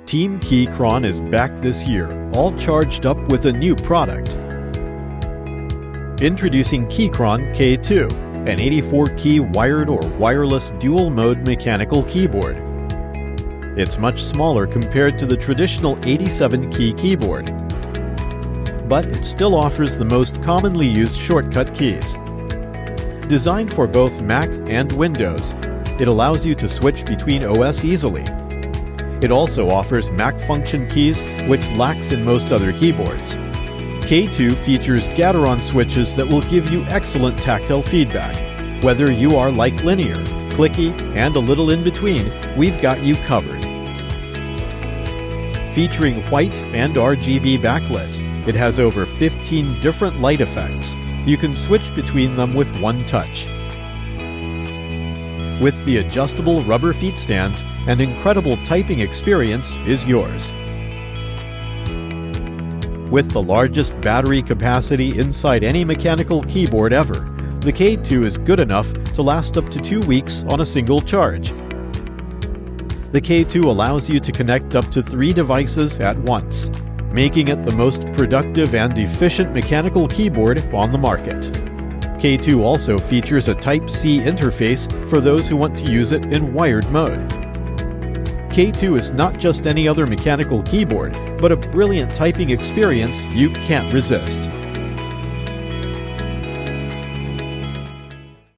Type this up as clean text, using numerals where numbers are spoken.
Team Keychron is back this year, all charged up with a new product. Introducing Keychron K2, an 84-key wired or wireless dual-mode mechanical keyboard. It's much smaller compared to the traditional 87-key keyboard, but it still offers the most commonly used shortcut keys. Designed for both Mac and Windows, it allows you to switch between OS easily. It also offers Mac function keys, which lacks in most other keyboards. K2 features Keychron switches that will give you excellent tactile feedback. Whether you are like linear, clicky, and a little in between, we've got you covered. Featuring white and RGB backlit, it has over 15 different light effects. You can switch between them with one touch. With the adjustable rubber feet stands, an incredible typing experience is yours. With the largest battery capacity inside any mechanical keyboard ever, the K2 is good enough to last up to 2 weeks on a single charge. The K2 allows you to connect up to 3 devices at once, making it the most productive and efficient mechanical keyboard on the market. K2 also features a Type-C interface for those who want to use it in wired mode. K2 is not just any other mechanical keyboard, but a brilliant typing experience you can't resist.